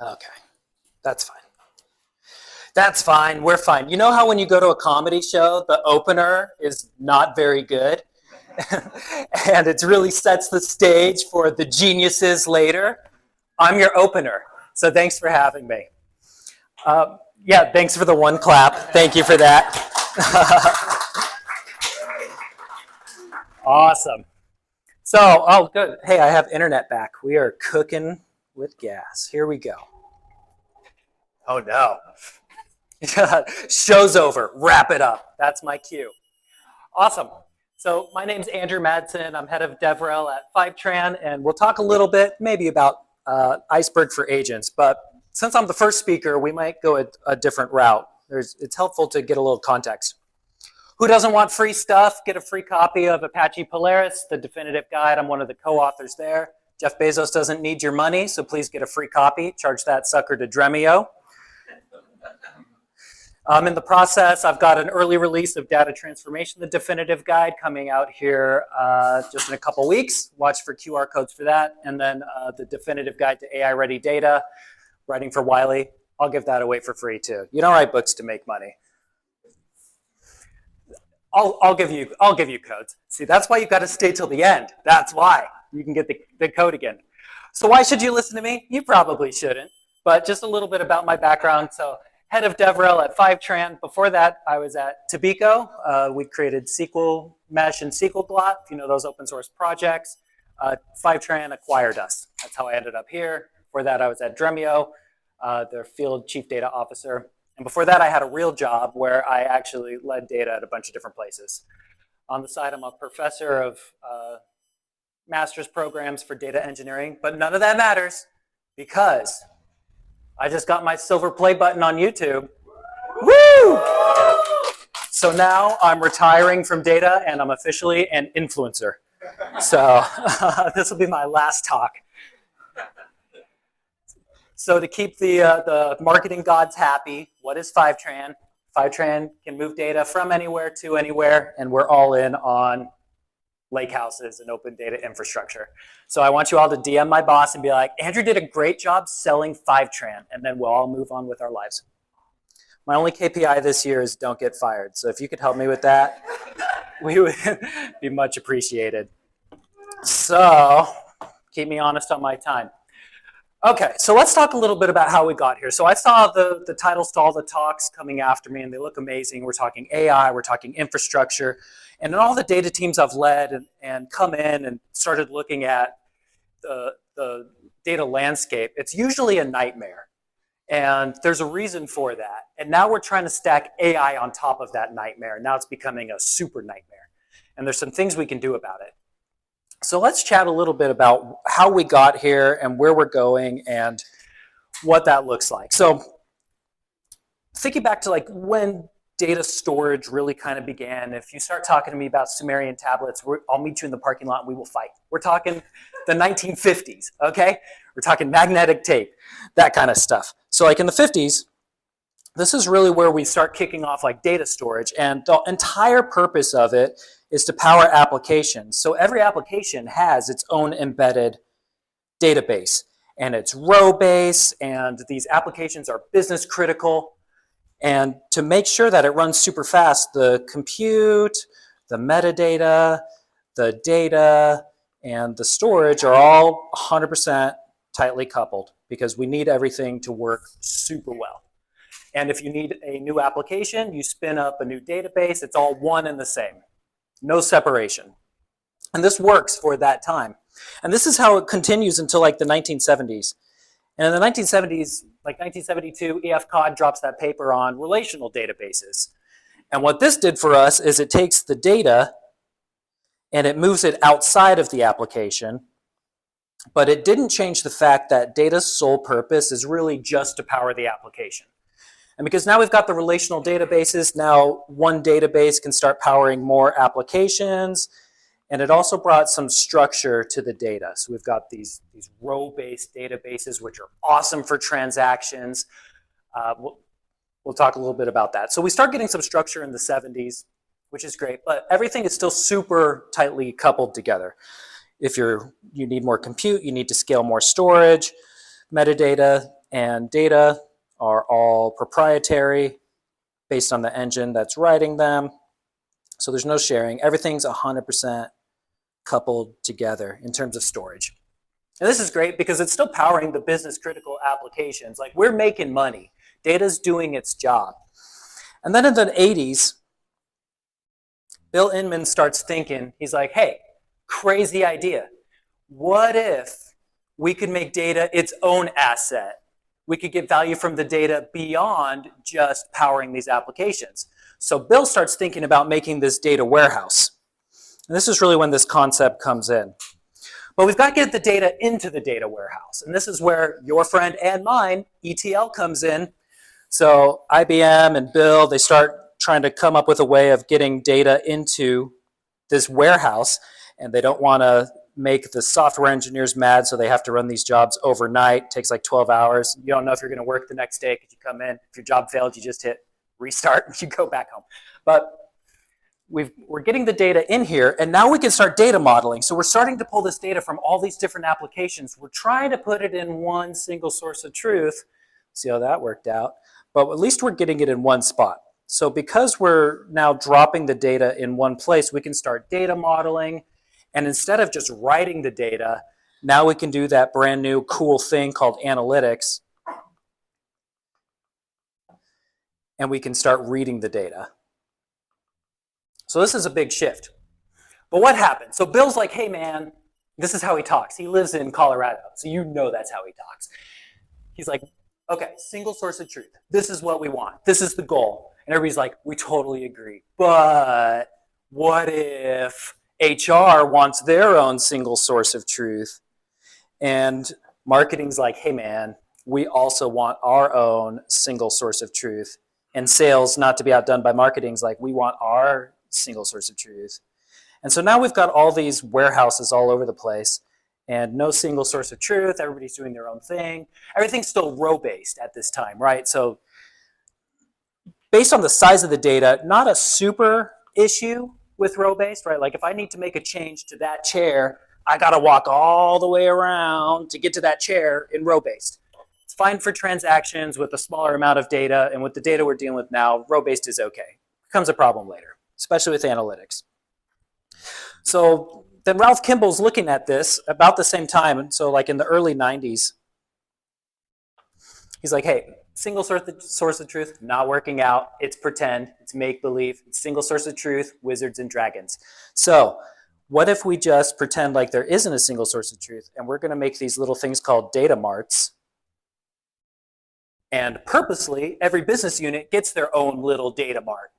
Okay, that's fine. That's fine, we're fine. You know how when you go to a comedy show, the opener is not very good? And it really sets the stage for the geniuses later? I'm your opener, so thanks for having me. Yeah, thanks for the one clap. Thank you for that. Awesome. So, oh, good. Hey, I have internet back. We are cooking with gas. Here we go. Oh, no. Show's over. Wrap it up. That's my cue. Awesome. So my name's Andrew Madson. I'm head of DevRel at Fivetran, and we'll talk a little bit maybe about Iceberg for agents. But since I'm the first speaker, we might go a different route. It's helpful to get a little context. Who doesn't want free stuff? Get a free copy of Apache Polaris, the definitive guide. I'm one of the co-authors there. Jeff Bezos doesn't need your money, so please get a free copy. Charge that sucker to Dremio. In the process, I've got an early release of Data Transformation, the definitive guide, coming out here just in a couple weeks. Watch for QR codes for that. And then the definitive guide to AI-ready data, writing for Wiley. I'll give that away for free too. You don't write books to make money. I'll give you codes. See, that's why you've got to stay till the end. That's why. You can get the code again. So why should you listen to me? You probably shouldn't. But just a little bit about my background. So head of DevRel at Fivetran. Before that, I was at Tabico. We created SQL Mesh and SQL Blot, if you know those open source projects. Fivetran acquired us. That's how I ended up here. Before that, I was at Dremio, their field chief data officer. And before that, I had a real job where I actually led data at a bunch of different places. On the side, I'm a professor of master's programs for data engineering, but none of that matters because I just got my silver play button on YouTube. Woo! So now I'm retiring from data and I'm officially an influencer. So this will be my last talk. So to keep the marketing gods happy, what is Fivetran? Fivetran can move data from anywhere to anywhere, and we're all in on lakehouses and open data infrastructure. So I want you all to DM my boss and be like, Andrew did a great job selling Fivetran, and then we'll all move on with our lives. My only KPI this year is don't get fired. So if you could help me with that, we would be much appreciated. So keep me honest on my time. Okay, so let's talk a little bit about how we got here. So I saw the titles to all the talks coming after me, and they look amazing. We're talking AI, we're talking infrastructure, and in all the data teams I've led and come in and started looking at the data landscape, it's usually a nightmare. And there's a reason for that. And now we're trying to stack AI on top of that nightmare. Now it's becoming a super nightmare. And there's some things we can do about it. So let's chat a little bit about how we got here and where we're going and what that looks like. So thinking back to like when data storage really kind of began, if you start talking to me about Sumerian tablets, I'll meet you in the parking lot and we will fight. We're talking the 1950s, okay? We're talking magnetic tape, that kind of stuff. So like in the 50s, this is really where we start kicking off like data storage, and the entire purpose of it is to power applications. So every application has its own embedded database, and it's row-based, and these applications are business critical. And to make sure that it runs super fast, the compute, the metadata, the data, and the storage are all 100% tightly coupled because we need everything to work super well. And if you need a new application, you spin up a new database, it's all one and the same. No separation. And this works for that time. And this is how it continues until like the 1970s. And in the 1970s, like 1972, E.F. Codd drops that paper on relational databases. And what this did for us is it takes the data and it moves it outside of the application, but it didn't change the fact that data's sole purpose is really just to power the application. And because now we've got the relational databases, now one database can start powering more applications, and it also brought some structure to the data. So we've got these row-based databases, which are awesome for transactions. We'll talk a little bit about that. So we start getting some structure in the 70s, which is great, but everything is still super tightly coupled together. If you need more compute, you need to scale more storage, metadata, And data are all proprietary based on the engine that's writing them. So there's no sharing. Everything's 100% coupled together in terms of storage. And this is great because it's still powering the business critical applications. Like, we're making money. Data's doing its job. And then in the 80s, Bill Inman starts thinking, he's like, hey, crazy idea. What if we could make data its own asset? We could get value from the data beyond just powering these applications. So Bill starts thinking about making this data warehouse. And this is really when this concept comes in. But we've got to get the data into the data warehouse. And this is where your friend and mine, ETL, comes in. So IBM and Bill, they start trying to come up with a way of getting data into this warehouse. And they don't want to make the software engineers mad, so they have to run these jobs overnight. It takes like 12 hours. You don't know if you're going to work the next day because you come in. If your job failed, you just hit restart and you go back home. But we're getting the data in here, and now we can start data modeling. So we're starting to pull this data from all these different applications. We're trying to put it in one single source of truth. See how that worked out. But at least we're getting it in one spot. So because we're now dropping the data in one place, we can start data modeling. And instead of just writing the data, now we can do that brand new cool thing called analytics. And we can start reading the data. So this is a big shift. But what happened? So Bill's like, hey man, this is how he talks. He lives in Colorado, so you know that's how he talks. He's like, okay, single source of truth. This is what we want. This is the goal. And everybody's like, we totally agree. But what if HR wants their own single source of truth? And marketing's like, hey man, we also want our own single source of truth. And sales, not to be outdone by marketing's like, we want our single source of truth. And so now we've got all these warehouses all over the place and no single source of truth. Everybody's doing their own thing. Everything's still row-based at this time, right? So based on the size of the data, not a super issue with row-based, right? Like if I need to make a change to that chair, I gotta walk all the way around to get to that chair in row-based. It's fine for transactions with a smaller amount of data, and with the data we're dealing with now, row-based is okay. Becomes a problem later, especially with analytics. So then Ralph Kimball's looking at this about the same time, and so like in the early 90s, he's like, hey, single source of truth, not working out. It's pretend, it's make-believe. It's single source of truth, wizards and dragons. So what if we just pretend like there isn't a single source of truth, and we're gonna make these little things called data marts, and purposely, every business unit gets their own little data mart.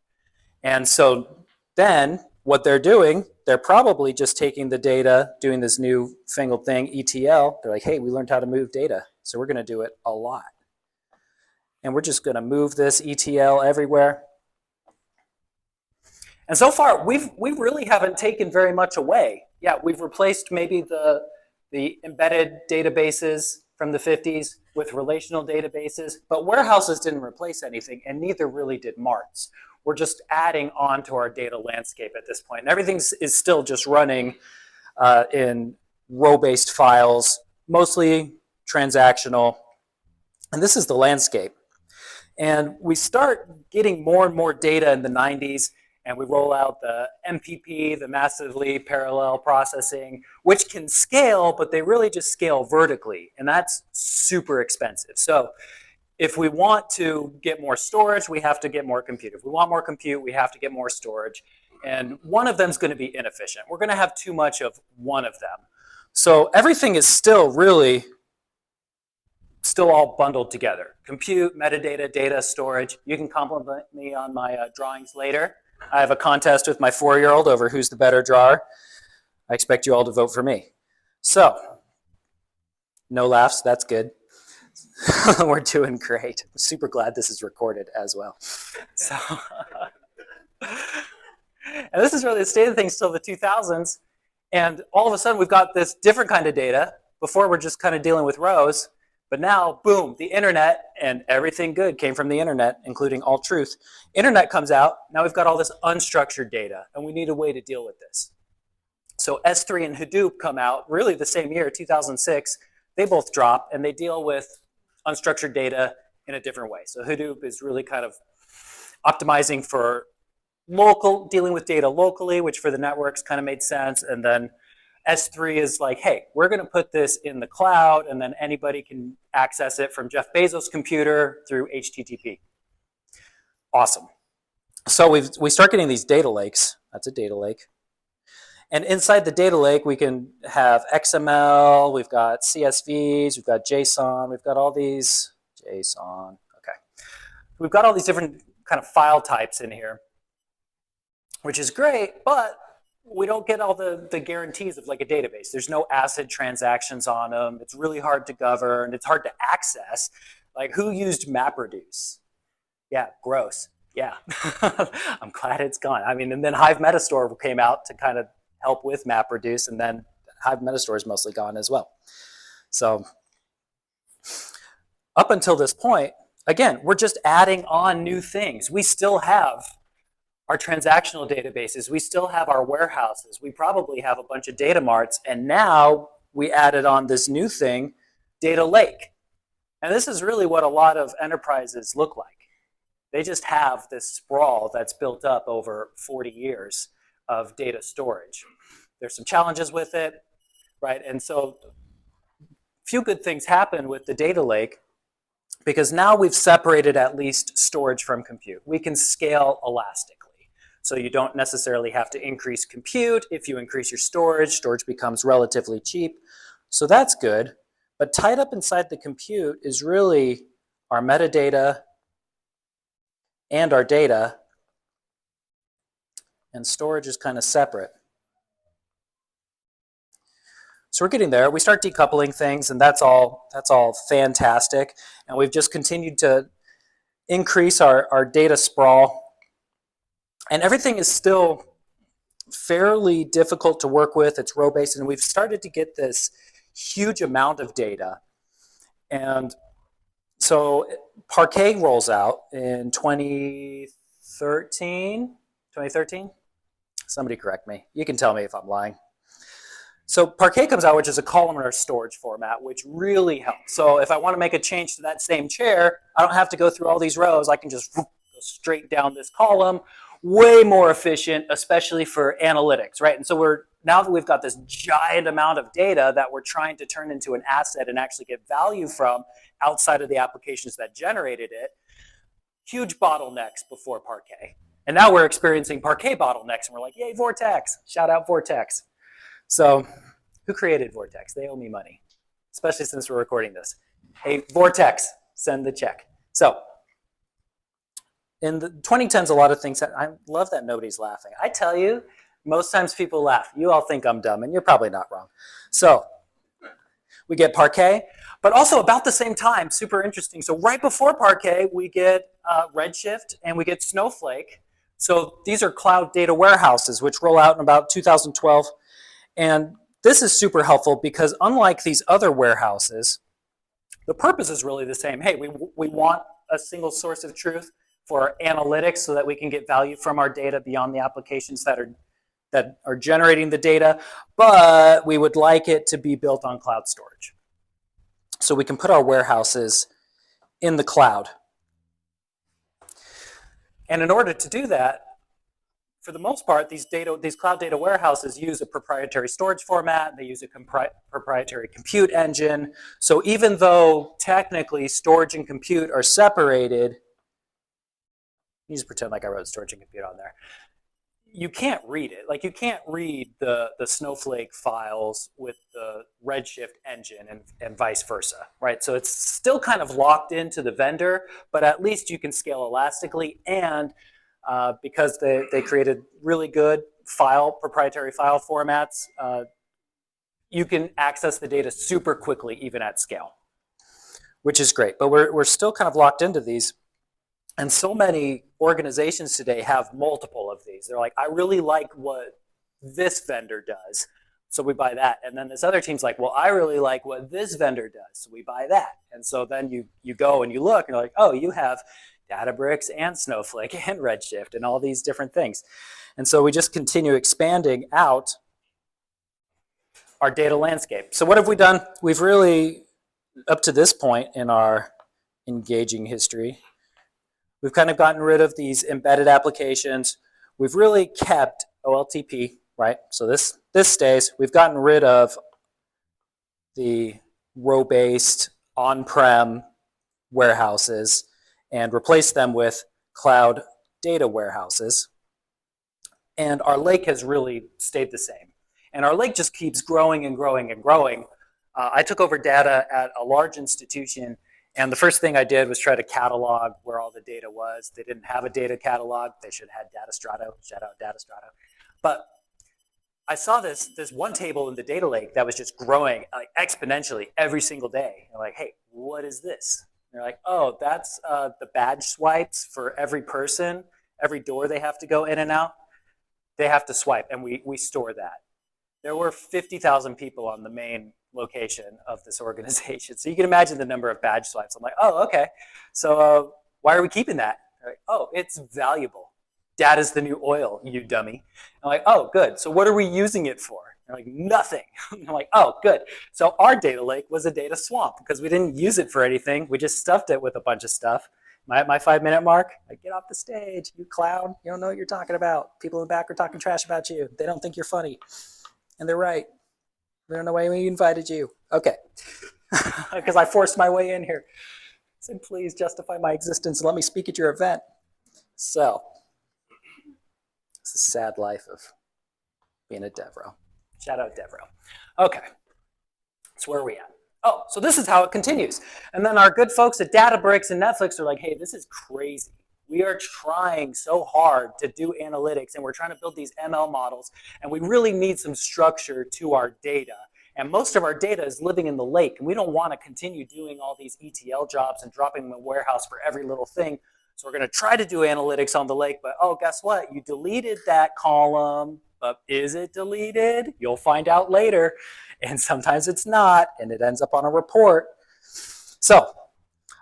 And so then what they're doing, they're probably just taking the data, doing this new fangled thing, ETL. They're like, hey, we learned how to move data, so we're gonna do it a lot. And we're just gonna move this ETL everywhere. And so far, we really haven't taken very much away. Yeah, we've replaced maybe the embedded databases from the 50s with relational databases, but warehouses didn't replace anything, and neither really did marts. We're just adding on to our data landscape at this point. And everything is still just running in row-based files, mostly transactional. And this is the landscape. And we start getting more and more data in the 90s, and we roll out the MPP, the massively parallel processing, which can scale, but they really just scale vertically, and that's super expensive. So if we want to get more storage, we have to get more compute. If we want more compute, we have to get more storage, and one of them is going to be inefficient. We're going to have too much of one of them. So everything is still all bundled together. Compute, metadata, data, storage. You can compliment me on my drawings later. I have a contest with my 4-year-old over who's the better drawer. I expect you all to vote for me. So, no laughs, that's good. We're doing great. I'm super glad this is recorded as well. So, and this is really the state of things till the 2000s. And all of a sudden, we've got this different kind of data. Before, we're just kind of dealing with rows. But now, boom, the internet, and everything good came from the internet, including all truth. Internet comes out, now we've got all this unstructured data, and we need a way to deal with this. So S3 and Hadoop come out really the same year, 2006. They both drop, and they deal with unstructured data in a different way. So Hadoop is really kind of optimizing for dealing with data locally, which for the networks kind of made sense. And then S3 is like, hey, we're going to put this in the cloud, and then anybody can access it from Jeff Bezos' computer through HTTP. Awesome. So we start getting these data lakes. That's a data lake. And inside the data lake, we can have XML, we've got CSVs, we've got JSON, we've got all these, JSON, okay. We've got all these different kind of file types in here, which is great, but we don't get all the guarantees of like a database. There's no ACID transactions on them. It's really hard to govern. It's hard to access. Like, who used MapReduce? Yeah, gross. Yeah, I'm glad it's gone. I mean, and then Hive Metastore came out to kind of help with MapReduce, and then Hive Metastore is mostly gone as well. So up until this point, again, we're just adding on new things. We still have our transactional databases. We still have our warehouses. We probably have a bunch of data marts, and now we added on this new thing, data lake. And this is really what a lot of enterprises look like. They just have this sprawl that's built up over 40 years of data storage. There's some challenges with it, right? And so a few good things happen with the data lake, because now we've separated at least storage from compute. We can scale elastically. So you don't necessarily have to increase compute. If you increase your storage becomes relatively cheap. So that's good. But tied up inside the compute is really our metadata and our data, and storage is kind of separate. So we're getting there. We start decoupling things, and that's all fantastic. And we've just continued to increase our data sprawl. And everything is still fairly difficult to work with. It's row-based, and we've started to get this huge amount of data. And so Parquet rolls out in 2013? Somebody correct me. You can tell me if I'm lying. So Parquet comes out, which is a columnar storage format, which really helps. So if I want to make a change to that same chair, I don't have to go through all these rows. I can just go straight down this column. Way more efficient, especially for analytics, right? And so now that we've got this giant amount of data that we're trying to turn into an asset and actually get value from outside of the applications that generated it, huge bottlenecks before Parquet. And now we're experiencing Parquet bottlenecks, and we're like, yay, Vortex. Shout out Vortex. So who created Vortex? They owe me money, especially since we're recording this. Hey, Vortex, send the check. So in the 2010s, a lot of things, I love that nobody's laughing. I tell you, most times people laugh. You all think I'm dumb, and you're probably not wrong. So we get Parquet, but also about the same time, super interesting. So right before Parquet, we get Redshift and we get Snowflake. So these are cloud data warehouses, which roll out in about 2012. And this is super helpful because unlike these other warehouses, the purpose is really the same. Hey, we want a single source of truth for analytics so that we can get value from our data beyond the applications that are generating the data, but we would like it to be built on cloud storage. So we can put our warehouses in the cloud. And in order to do that, for the most part, these cloud data warehouses use a proprietary storage format. They use a proprietary compute engine. So even though technically storage and compute are separated, you just pretend like I wrote storage and compute on there. You can't read it. Like, you can't read the Snowflake files with the Redshift engine and vice versa, right? So it's still kind of locked into the vendor, but at least you can scale elastically, and because they created really good proprietary file formats, you can access the data super quickly, even at scale, which is great. But we're still kind of locked into these. And so many organizations today have multiple of these. They're like, I really like what this vendor does, so we buy that. And then this other team's like, well, I really like what this vendor does, so we buy that. And so then you go and you look, and you're like, oh, you have Databricks and Snowflake and Redshift and all these different things. And so we just continue expanding out our data landscape. So what have we done? We've really up to this point in our engaging history, we've kind of gotten rid of these embedded applications. We've really kept OLTP, right? So this stays. We've gotten rid of the row-based on-prem warehouses and replaced them with cloud data warehouses. And our lake has really stayed the same. And our lake just keeps growing and growing and growing. I took over data at a large institution, and the first thing I did was try to catalog where all the data was. They didn't have a data catalog. They should have had Data Strato. Shout out Data Strato. But I saw this one table in the data lake that was just growing like exponentially every single day. I'm like, hey, what is this? And they're like, oh, that's the badge swipes for every person, every door they have to go in and out. They have to swipe, and we store that. There were 50,000 people on the main location of this organization. So you can imagine the number of badge swipes. I'm like, oh, okay. So why are we keeping that? They're like, oh, it's valuable. Data's the new oil, you dummy. I'm like, oh, good. So what are we using it for? They're like, nothing. I'm like, oh, good. So our data lake was a data swamp because we didn't use it for anything. We just stuffed it with a bunch of stuff. My 5-minute mark, I get off the stage, you clown. You don't know what you're talking about. People in the back are talking trash about you. They don't think you're funny. And they're right. We don't know why we invited you. Okay. Because I forced my way in here. I said, please justify my existence and let me speak at your event. So, it's a sad life of being a DevRel. Shout out DevRel. Okay. So where are we at? Oh, so this is how it continues. And then our good folks at Databricks and Netflix are like, hey, this is crazy. We are trying so hard to do analytics, and we're trying to build these ML models, and we really need some structure to our data. And most of our data is living in the lake, and we don't want to continue doing all these ETL jobs and dropping them in the warehouse for every little thing. So we're going to try to do analytics on the lake, but oh, guess what? You deleted that column, but is it deleted? You'll find out later. And sometimes it's not, and it ends up on a report. So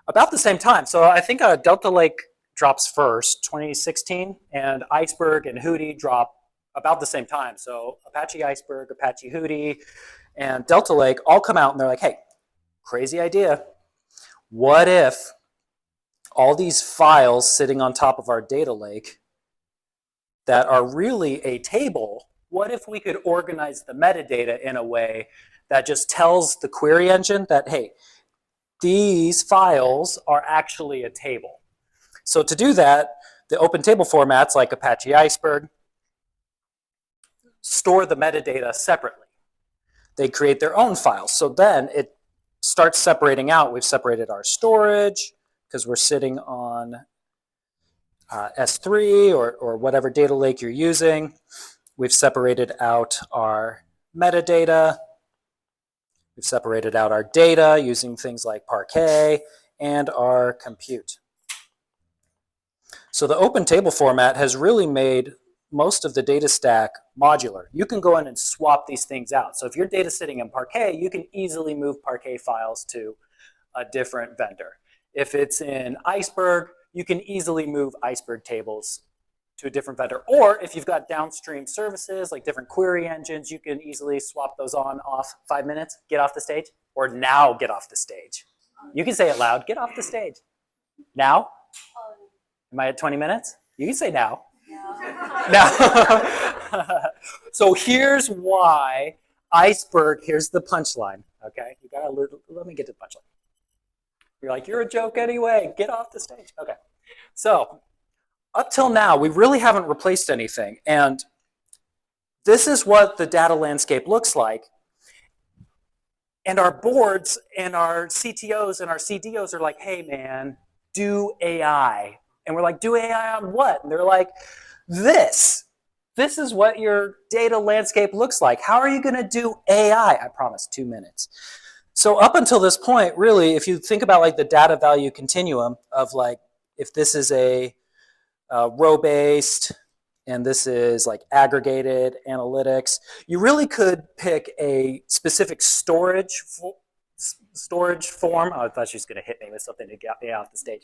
about the same time, so I think Delta Lake drops first, 2016, and Iceberg and Hootie drop about the same time. So Apache Iceberg, Apache Hootie, and Delta Lake all come out, and they're like, hey, crazy idea. What if all these files sitting on top of our data lake that are really a table, what if we could organize the metadata in a way that just tells the query engine that, hey, these files are actually a table. So to do that, the open table formats like Apache Iceberg store the metadata separately. They create their own files. So then it starts separating out. We've separated our storage because we're sitting on S3 or whatever data lake you're using. We've separated out our metadata. We've separated out our data using things like Parquet and our compute. So the open table format has really made most of the data stack modular. You can go in and swap these things out. So if your data's sitting in Parquet, you can easily move Parquet files to a different vendor. If it's in Iceberg, you can easily move Iceberg tables to a different vendor. Or if you've got downstream services like different query engines, you can easily swap those on, off. 5 minutes, get off the stage, or now get off the stage. You can say it loud, get off the stage. Now? Am I at 20 minutes? You can say now. Now. So here's why Iceberg, here's the punchline, okay? You gotta let me get to the punchline. You're like, you're a joke anyway, get off the stage. Okay, so up till now, we really haven't replaced anything. And this is what the data landscape looks like. And our boards and our CTOs and our CDOs are like, hey man, do AI. And we're like, do AI on what? And they're like, this. This is what your data landscape looks like. How are you gonna do AI? I promise, 2 minutes. So up until this point, really, if you think about like the data value continuum of like, if this is a row-based and this is like aggregated analytics, you really could pick a specific storage storage form. Oh, I thought she was going to hit me with something to get me off the stage.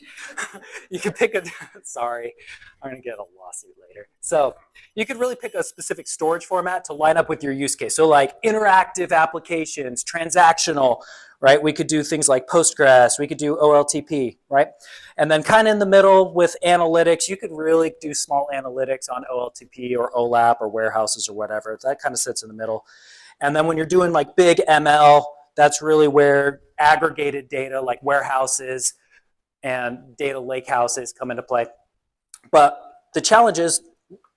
You can pick a, sorry, I'm going to get a lawsuit later. So you could really pick a specific storage format to line up with your use case. So like interactive applications, transactional, right? We could do things like Postgres, we could do OLTP, right? And then kind of in the middle with analytics, you could really do small analytics on OLTP or OLAP or warehouses or whatever. That kind of sits in the middle. And then when you're doing like big ML, that's really where aggregated data like warehouses and data lakehouses come into play. But the challenge is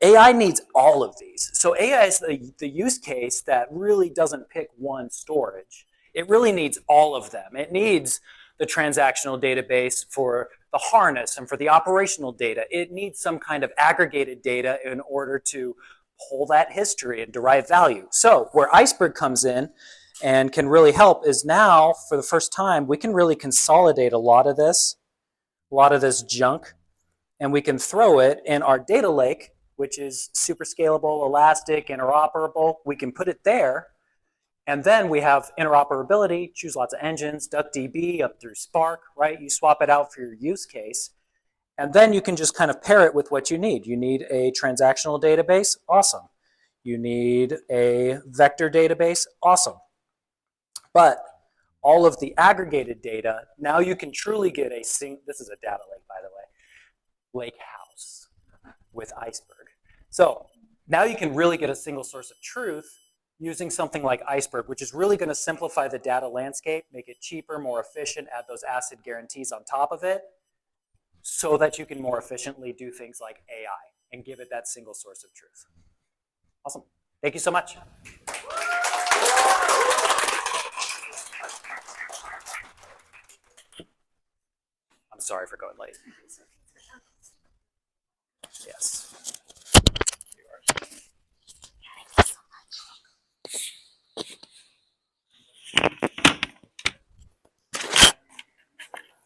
AI needs all of these. So AI is the use case that really doesn't pick one storage. It really needs all of them. It needs the transactional database for the harness and for the operational data. It needs some kind of aggregated data in order to pull that history and derive value. So where Iceberg comes in and can really help is now, for the first time, we can really consolidate a lot of this junk, and we can throw it in our data lake, which is super scalable, elastic, interoperable. We can put it there, and then we have interoperability, choose lots of engines, DuckDB up through Spark, right? You swap it out for your use case, and then you can just kind of pair it with what you need. You need a transactional database, awesome. You need a vector database, awesome. But all of the aggregated data, now you can truly get this is a data lake, by the way, lakehouse with Iceberg. So now you can really get a single source of truth using something like Iceberg, which is really going to simplify the data landscape, make it cheaper, more efficient, add those ACID guarantees on top of it, so that you can more efficiently do things like AI and give it that single source of truth. Awesome. Thank you so much. I'm sorry for going late.